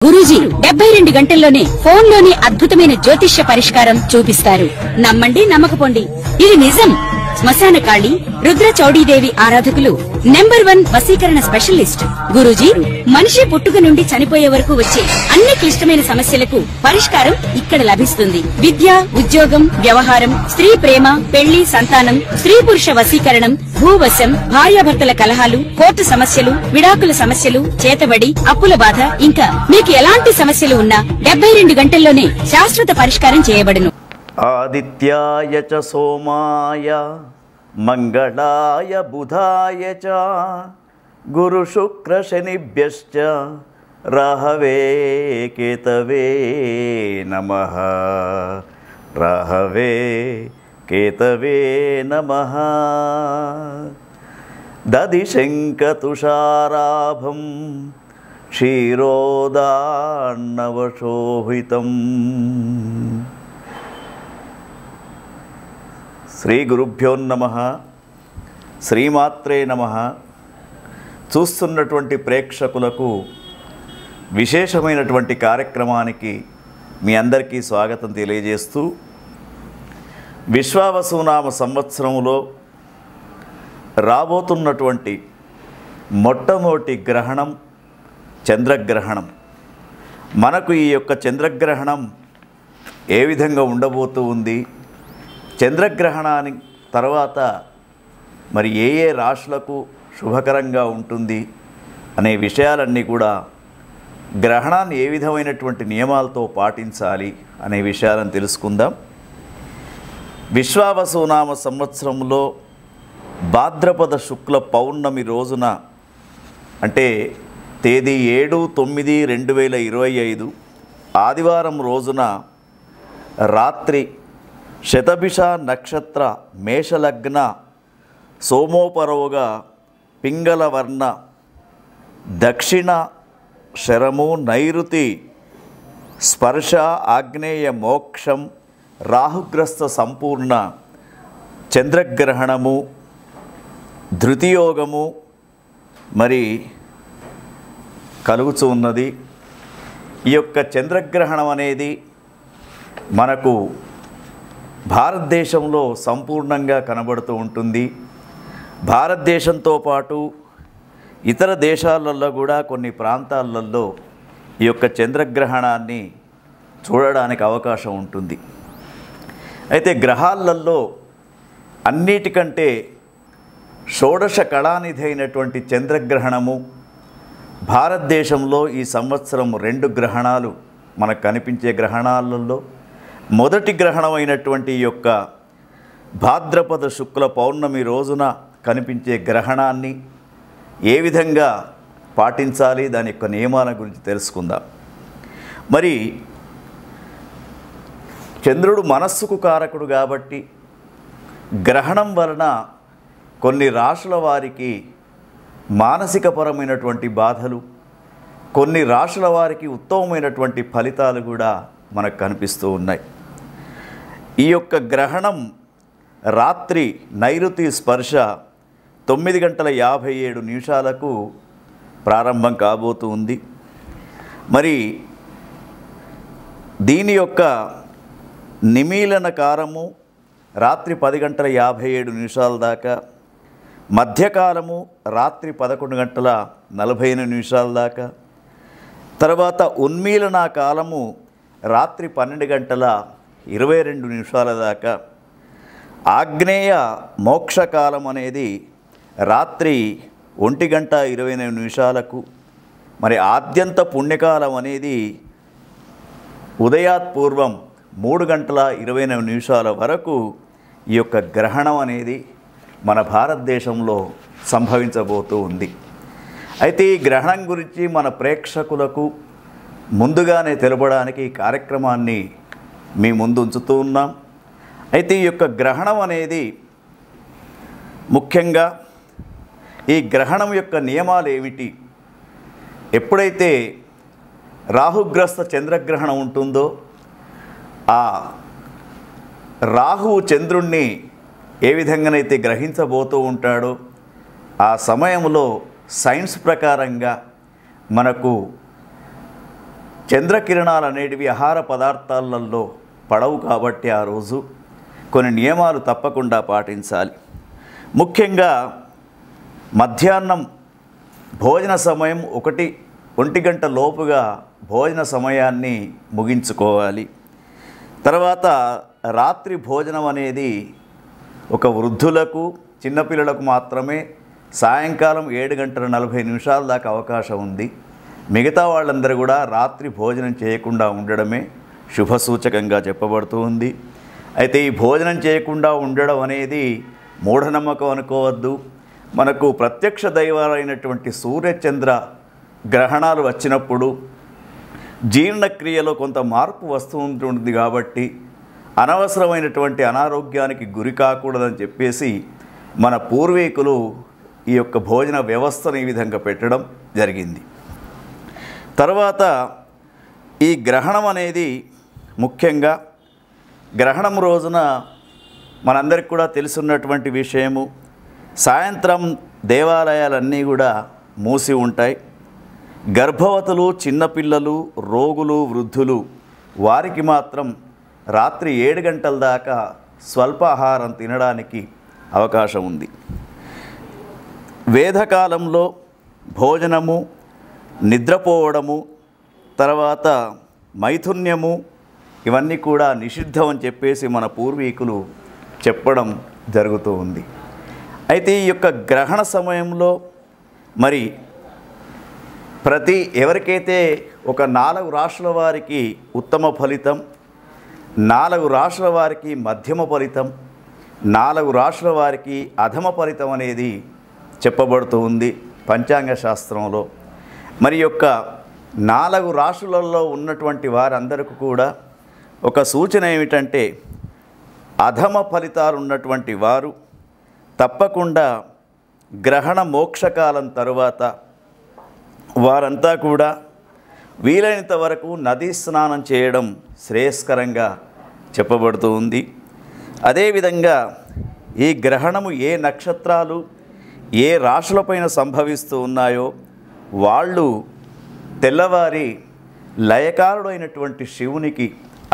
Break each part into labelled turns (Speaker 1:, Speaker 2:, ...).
Speaker 1: గురూజీ 72 గంటల్లోనే ఫోన్ లోని అద్భుతమైన జ్యోతిష్య పరిష్కారం చూపిస్తారు. నమ్మండి, నమ్మకపోండి, ఇది నిజం. శ్మశాన కాళి రుద్ర చౌడీదేవి ఆరాధకులు నంబర్ 1 వశీకరణ స్పెషలిస్ట్. గురూజీ మనిషి పుట్టుక నుండి చనిపోయే వరకు వచ్చే అన్ని క్లిష్టమైన సమస్యలకు పరిష్కారం ఇక్కడ లభిస్తుంది. విద్య, ఉద్యోగం, వ్యవహారం, స్త్రీ ప్రేమ, పెళ్లి, సంతానం, స్త్రీ పురుష వశీకరణం, భూవశం, భార్యాభర్తల కలహాలు, కోర్టు సమస్యలు, విడాకుల సమస్యలు, చేతబడి, అప్పుల బాధ, ఇంకా మీకు ఎలాంటి సమస్యలు ఉన్నా 72 గంటల్లోనే శాశ్వత పరిష్కారం చేయబడును.
Speaker 2: ఆదిత్యాయ చ సోమాయ మంగళాయ బుధాయ చ గురు శుక్ర శనిభ్యశ్చ రాహవే కేతవే నమః. రాహవే కేతవే నమః. దదిశంక తుషారాభం క్షీరోదాన్నవశోభితం. శ్రీ గురుభ్యోన్నమః. శ్రీమాత్రే నమః. చూస్తున్నటువంటి ప్రేక్షకులకు విశేషమైనటువంటి కార్యక్రమానికి మీ అందరికీ స్వాగతం తెలియజేస్తూ, విశ్వావసునామ సంవత్సరంలో రాబోతున్నటువంటి మొట్టమొదటి గ్రహణం చంద్రగ్రహణం. మనకు ఈ యొక్క చంద్రగ్రహణం ఏ విధంగా ఉండబోతూ ఉంది, చంద్రగ్రహణాని తర్వాత మరి ఏ ఏ రాశులకు శుభకరంగా ఉంటుంది అనే విషయాలన్నీ కూడా, గ్రహణాన్ని ఏ విధమైనటువంటి నియమాలతో పాటించాలి అనే విషయాలను తెలుసుకుందాం. విశ్వావసునామ సంవత్సరంలో భాద్రపద శుక్ల పౌర్ణమి రోజున, అంటే తేదీ 7/9/2025 ఆదివారం రోజున రాత్రి శతభిష నక్షత్ర మేషలగ్న సోమోపరోగా పింగళవర్ణ దక్షిణ శరము నైరుతి స్పర్శ ఆగ్నేయ మోక్షం రాహుగ్రస్త సంపూర్ణ చంద్రగ్రహణము ధృతియోగము మరి కలుగుతూ ఉన్నది. ఈ యొక్క చంద్రగ్రహణం అనేది మనకు భారతదేశంలో సంపూర్ణంగా కనబడుతూ ఉంటుంది. భారతదేశంతో పాటు ఇతర దేశాలలో కూడా కొన్ని ప్రాంతాలలో ఈ యొక్క చంద్రగ్రహణాన్ని చూడడానికి అవకాశం ఉంటుంది. అయితే గ్రహాలలో అన్నిటికంటే షోడశ కళానిధి అయినటువంటి చంద్రగ్రహణము, భారతదేశంలో ఈ సంవత్సరం 2 గ్రహణాలు మనకు కనిపించే గ్రహణాలలో మొదటి గ్రహణం అయినటువంటి ఈ యొక్క భాద్రపద శుక్ల పౌర్ణమి రోజున కనిపించే గ్రహణాన్ని ఏ విధంగా పాటించాలి, దాని యొక్క నియమాల గురించి తెలుసుకుందాం. మరి చంద్రుడు మనస్సుకు కారకుడు కాబట్టి గ్రహణం వలన కొన్ని రాశుల వారికి మానసికపరమైనటువంటి బాధలు, కొన్ని రాశుల వారికి ఉత్తమమైనటువంటి ఫలితాలు కూడా మనకు కనిపిస్తూ ఉన్నాయి. ఈ యొక్క గ్రహణం రాత్రి నైరుతి స్పర్శ 9:57 ప్రారంభం కాబోతూ ఉంది. మరి దీని యొక్క నిమీలన కాలము రాత్రి 10:57 దాకా, మధ్యకాలము రాత్రి 11:45 దాకా, తర్వాత ఉన్మీలన కాలము రాత్రి 12:22 దాకా, ఆగ్నేయ మోక్షకాలం అనేది రాత్రి 1:24, మరి ఆద్యంత పుణ్యకాలం అనేది ఉదయాత్పూర్వం 3:29 వరకు ఈ యొక్క గ్రహణం అనేది మన భారతదేశంలో సంభవించబోతూ ఉంది. అయితే ఈ గ్రహణం గురించి మన ప్రేక్షకులకు ముందుగానే తెలపడానికి ఈ కార్యక్రమాన్ని మీ ముందు ఉంచుతూ ఉన్నాం. అయితే ఈ యొక్క గ్రహణం అనేది ముఖ్యంగా ఈ గ్రహణం యొక్క నియమాలు ఏమిటి, ఎప్పుడైతే రాహుగ్రస్త చంద్రగ్రహణం ఉంటుందో ఆ రాహువు చంద్రుణ్ణి ఏ విధంగానైతే గ్రహించబోతూ ఉంటాడో ఆ సమయంలో సైన్స్ ప్రకారంగా మనకు చంద్రకిరణాలు అనేటివి ఆహార పదార్థాలలో పడవు కాబట్టి ఆ రోజు కొన్ని నియమాలు తప్పకుండా పాటించాలి. ముఖ్యంగా మధ్యాహ్నం భోజన సమయం 1 గంట లోపుగా భోజన సమయాన్ని ముగించుకోవాలి. తర్వాత రాత్రి భోజనం అనేది ఒక వృద్ధులకు చిన్నపిల్లలకు మాత్రమే సాయంకాలం 7:40 దాకా అవకాశం ఉంది. మిగతా వాళ్ళందరూ కూడా రాత్రి భోజనం చేయకుండా ఉండడమే శుభసూచకంగా చెప్పబడుతూ ఉంది. అయితే ఈ భోజనం చేయకుండా ఉండడం అనేది మూఢనమ్మకం అనుకోవద్దు. మనకు ప్రత్యక్ష దైవాలైనటువంటి సూర్యచంద్ర గ్రహణాలు వచ్చినప్పుడు జీర్ణక్రియలో కొంత మార్పు వస్తూ ఉంటుంది కాబట్టి అనవసరమైనటువంటి అనారోగ్యానికి గురి కాకూడదని చెప్పేసి మన పూర్వీకులు ఈ యొక్క భోజన వ్యవస్థను ఈ విధంగా పెట్టడం జరిగింది. తర్వాత ఈ గ్రహణం అనేది ముఖ్యంగా గ్రహణం రోజున మనందరికీ కూడా తెలుసున్నటువంటి విషయము, సాయంత్రం దేవాలయాలన్నీ కూడా మూసి ఉంటాయి. గర్భవతులు, చిన్నపిల్లలు, రోగులు, వృద్ధులు వారికి మాత్రం రాత్రి 7 గంటల దాకా స్వల్పాహారం తినడానికి అవకాశం ఉంది. వేదకాలంలో భోజనము, నిద్రపోవడము, తర్వాత మైథున్యము ఇవన్నీ కూడా నిషిద్ధం అని చెప్పేసి మన పూర్వీకులు చెప్పడం జరుగుతూ ఉంది. అయితే ఈ యొక్క గ్రహణ సమయంలో మరి ఎవరికైతే ఒక 4 రాశుల వారికి ఉత్తమ ఫలితం, 4 రాశుల వారికి మధ్యమ ఫలితం, 4 రాశుల వారికి అధమ ఫలితం అనేది చెప్పబడుతూ ఉంది పంచాంగ శాస్త్రంలో. మరి యొక్క 4 రాశులలో ఉన్నటువంటి వారందరికీ కూడా ఒక సూచన ఏమిటంటే, అధమ ఫలితాలు ఉన్నటువంటి వారు తప్పకుండా గ్రహణ మోక్షకాలం తరువాత వారంతా కూడా వీలైనంత వరకు నదీ స్నానం చేయడం శ్రేయస్కరంగా చెప్పబడుతూ ఉంది. అదేవిధంగా ఈ గ్రహణము ఏ నక్షత్రాలు ఏ రాశులపైన సంభవిస్తూ ఉన్నాయో వాళ్ళు తెల్లవారి లయకారుడైనటువంటి శివునికి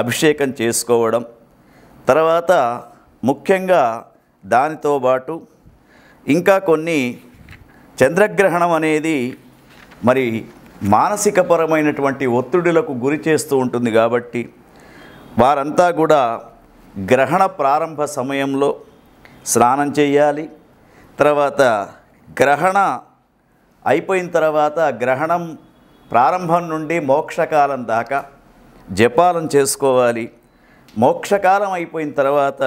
Speaker 2: అభిషేకం చేసుకోవడం, తర్వాత ముఖ్యంగా దానితో పాటు ఇంకా కొన్ని చంద్రగ్రహణం అనేది మరి మానసికపరమైనటువంటి ఒత్తిడులకు గురి చేస్తూ ఉంటుంది కాబట్టి వారంతా కూడా గ్రహణ ప్రారంభ సమయంలో స్నానం చేయాలి. తర్వాత గ్రహణ అయిపోయిన తర్వాత గ్రహణం ప్రారంభం నుండి మోక్షకాలం దాకా జపాలం చేసుకోవాలి. మోక్షకాలం అయిపోయిన తర్వాత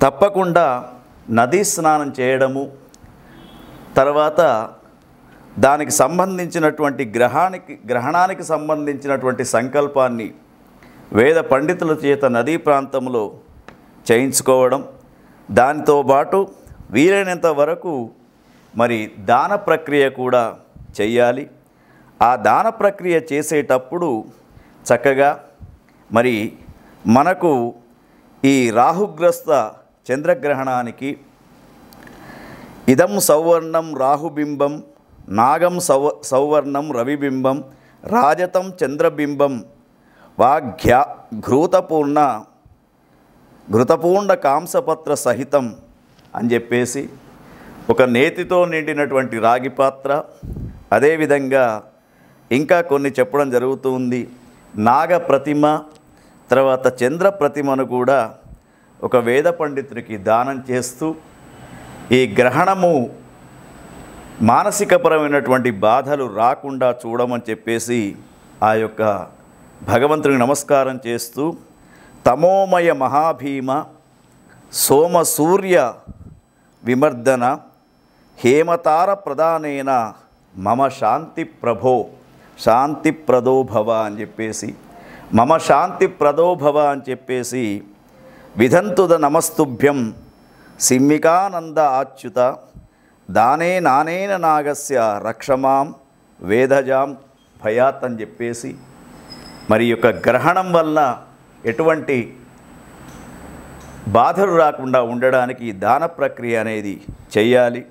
Speaker 2: తప్పకుండా నదీ స్నానం చేయడము, తర్వాత దానికి సంబంధించినటువంటి గ్రహణానికి సంబంధించినటువంటి సంకల్పాన్ని వేద పండితుల చేత నదీ ప్రాంతంలో చేయించుకోవడం, దానితో పాటు వీలైనంత వరకు మరి దాన ప్రక్రియ కూడా చేయాలి. ఆ దాన ప్రక్రియ చేసేటప్పుడు చక్కగా మరి మనకు ఈ రాహుగ్రస్త చంద్రగ్రహణానికి ఇదం సౌవర్ణం రాహుబింబం నాగం సౌవర్ణం రవిబింబం రాజతం చంద్రబింబం వాఘ్య ఘృతపూర్ణ కాంసపత్ర సహితం అని చెప్పేసి ఒక నేతితో నిండినటువంటి రాగి పాత్ర, అదేవిధంగా ఇంకా కొన్ని చెప్పడం జరుగుతుంది. నాగ ప్రతిమ, తర్వాత చంద్ర ప్రతిమను కూడా ఒక వేద పండితునికి దానం చేస్తూ ఈ గ్రహణము మానసికపరమైనటువంటి బాధలు రాకుండా చూడమని చెప్పేసి ఆ యొక్క భగవంతునికి నమస్కారం చేస్తూ తమోమయ మహాభీమ సోమ సూర్య విమర్దన హేమతార ప్రధానేన మమ శాంతి ప్రదోభవ అని చెప్పేసి మమ శాంతి ప్రదోభవ అని చెప్పేసి విధంతుద నమస్తుభ్యం సిమ్మికానంద ఆచ్యుత దానే నానేన నాగస్య రక్షమాం వేదజాం భయాత్ అని చెప్పేసి మరి యొక్క గ్రహణం వల్ల ఎటువంటి బాధలు రాకుండా ఉండడానికి దాన ప్రక్రియ అనేది చేయాలి.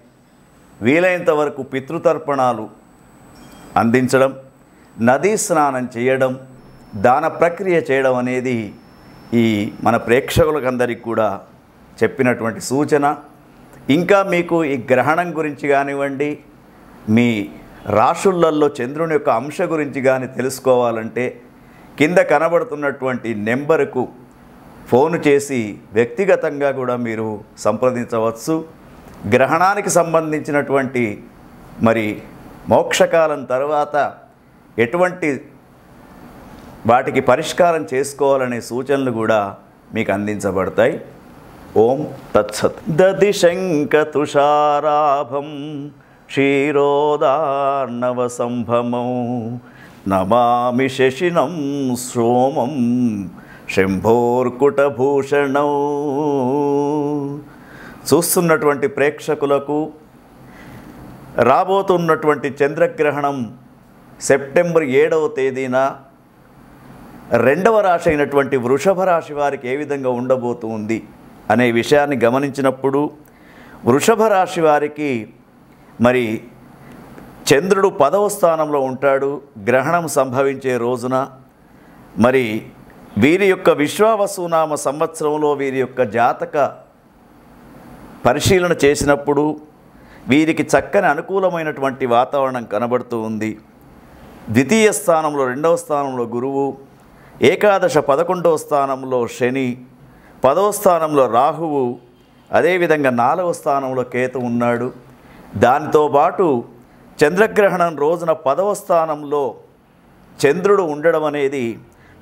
Speaker 2: వీలైనంత వరకు పితృతర్పణాలు అందించడం, నదీ స్నానం చేయడం, దాన ప్రక్రియ చేయడం అనేది ఈ మన ప్రేక్షకులకందరికీ కూడా చెప్పినటువంటి సూచన. ఇంకా మీకు ఈ గ్రహణం గురించి కానివ్వండి, మీ రాశులలో చంద్రుని యొక్క అంశ గురించి కానీ తెలుసుకోవాలంటే కింద కనబడుతున్నటువంటి నెంబరుకు ఫోన్ చేసి వ్యక్తిగతంగా కూడా మీరు సంప్రదించవచ్చు. గ్రహణానికి సంబంధించినటువంటి మరి మోక్షకాలం తర్వాత ఎటువంటి వాటికి పరిష్కారం చేసుకోవాలనే సూచనలు కూడా మీకు అందించబడతాయి. ఓం తత్సత్. దదిశంకతుషారాభం క్షీరోదార్ణవ సంభమం నమామి శశినం సోమం శంభోర్కుటభూషణం. చూస్తున్నటువంటి ప్రేక్షకులకు రాబోతున్నటువంటి చంద్రగ్రహణం సెప్టెంబర్ 7వ తేదీన 2వ రాశి అయినటువంటి వృషభ రాశి వారికి ఏ విధంగా ఉండబోతుంది అనే విషయాన్ని గమనించినప్పుడు, వృషభ రాశి వారికి మరి చంద్రుడు 10వ స్థానంలో ఉంటాడు గ్రహణం సంభవించే రోజున. మరి వీరి యొక్క విశ్వావసునామ సంవత్సరంలో వీరి యొక్క జాతక పరిశీలన చేసినప్పుడు వీరికి చక్కని అనుకూలమైనటువంటి వాతావరణం కనబడుతూ ఉంది. ద్వితీయ స్థానంలో 2వ స్థానంలో గురువు, ఏకాదశ 11వ స్థానంలో శని, 10వ స్థానంలో రాహువు, అదేవిధంగా 4వ స్థానంలో కేతు ఉన్నాడు. దానితో పాటు చంద్రగ్రహణం రోజున 10వ స్థానంలో చంద్రుడు ఉండడం అనేది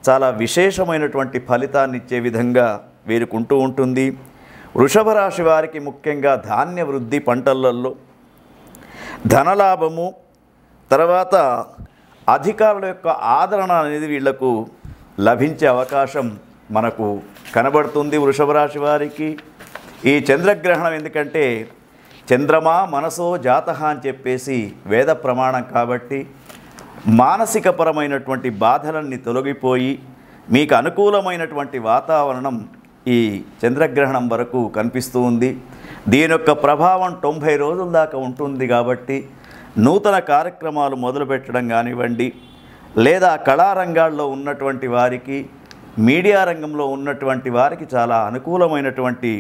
Speaker 2: చాలా విశేషమైనటువంటి ఫలితాన్ని ఇచ్చే విధంగా వీరికి ఉంటూ ఉంటుంది. వృషభ రాశి వారికి ముఖ్యంగా ధాన్య వృద్ధి, పంటలలో ధనలాభము, తర్వాత అధికారుల యొక్క ఆదరణ అనేది వీళ్లకు లభించే అవకాశం మనకు కనబడుతుంది. వృషభ రాశి వారికి ఈ చంద్రగ్రహణం ఎందుకంటే చంద్రమా మనసో జాతః అని చెప్పేసి వేద ప్రమాణం కాబట్టి మానసికపరమైనటువంటి బాధలన్నీ తొలగిపోయి మీకు అనుకూలమైనటువంటి వాతావరణం ఈ చంద్రగ్రహణం వరకు కనిపిస్తూ ఉంది. దీని యొక్క ప్రభావం 90 రోజుల దాకా ఉంటుంది కాబట్టి నూతన కార్యక్రమాలు మొదలుపెట్టడం కానివ్వండి, లేదా కళారంగాల్లో ఉన్నటువంటి వారికి, మీడియా రంగంలో ఉన్నటువంటి వారికి చాలా అనుకూలమైనటువంటి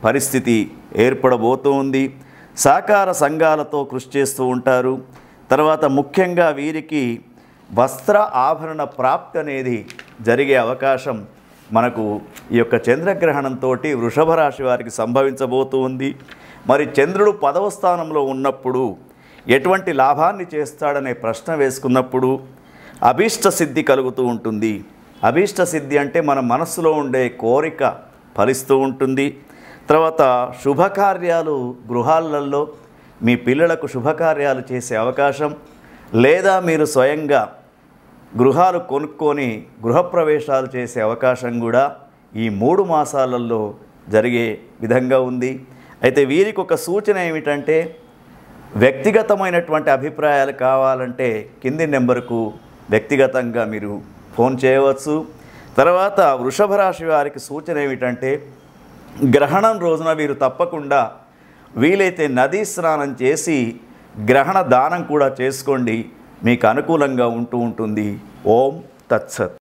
Speaker 2: పరిస్థితి ఏర్పడబోతూ ఉంది. సహకార సంఘాలతో కృషి చేస్తూ ఉంటారు. తర్వాత ముఖ్యంగా వీరికి వస్త్ర ఆభరణ ప్రాప్తి అనేది జరిగే అవకాశం మనకు ఈ యొక్క చంద్రగ్రహణంతో వృషభ రాశి వారికి సంభవించబోతూ ఉంది. మరి చంద్రుడు 10వ స్థానంలో ఉన్నప్పుడు ఎటువంటి లాభాన్ని చేస్తాడనే ప్రశ్న వేసుకున్నప్పుడు అభీష్ట సిద్ధి కలుగుతూ ఉంటుంది. అభీష్ట సిద్ధి అంటే మన మనస్సులో ఉండే కోరిక ఫలిస్తూ ఉంటుంది. తర్వాత శుభకార్యాలు గృహాలలో మీ పిల్లలకు శుభకార్యాలు చేసే అవకాశం, లేదా మీరు స్వయంగా గృహాలు కొనుక్కొని గృహప్రవేశాలు చేసే అవకాశం కూడా ఈ 3 మాసాలలో జరిగే విధంగా ఉంది. అయితే వీరికి ఒక సూచన ఏమిటంటే వ్యక్తిగతమైనటువంటి అభిప్రాయాలు కావాలంటే కింది నెంబర్కు వ్యక్తిగతంగా మీరు ఫోన్ చేయవచ్చు. తర్వాత వృషభ రాశి వారికి సూచన ఏమిటంటే గ్రహణం రోజున వీరు తప్పకుండా వీలైతే నదీ స్నానం చేసి గ్రహణ దానం కూడా చేసుకోండి, మీకు అనుకూలంగా ఉంటూ ఉంటుంది. ఓం తత్సత్.